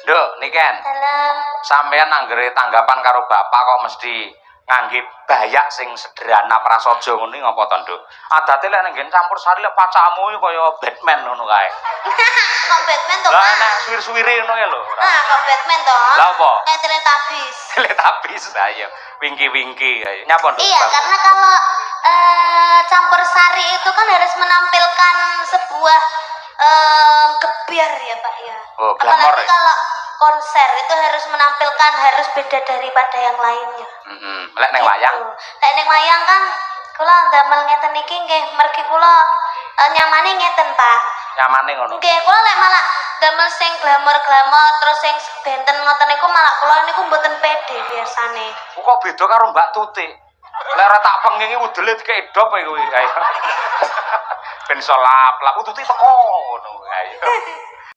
Duk, Niken. Halo. Sampeyan anggere tanggapan karo bapak kok mesti ngangge bayak sing sederhana prasaja ngono iki ngapa to, Nduk? Adate lek ngen campur sari lek pacamu iki kaya Batman ngono kae. Kok Batman to, Lah Pak? nek suwir-suwire ngono ya lho. Ah, kok Batman to? Lah apa? Kayak Teletubbies. Teletubbies ayo. Winky-winky ayo. Nyapa, Nduk? Iya, karena kalau campur sari itu kan harus menampilkan sebuah gebiar ya, Pak ya. Oh, glamor Apalagi ya? kalau konser itu harus menampilkan harus beda daripada yang lainnya. Lek ning wayang. Lek ning wayang kan kula ndamel ngeten iki nggih mergi kula nyamane ngeten, Pak. Nyamane ngono. Nggih, kula lek malah damel sing glamor-glamor terus sing benten ngoten niku malah kula niku mboten pede biasane. Kok beda karo Mbak Tutik. Lek ora tak pengengi udele dikek dop kuwi ayo. Ben iso lap-lap Tutik teko ngono ayo.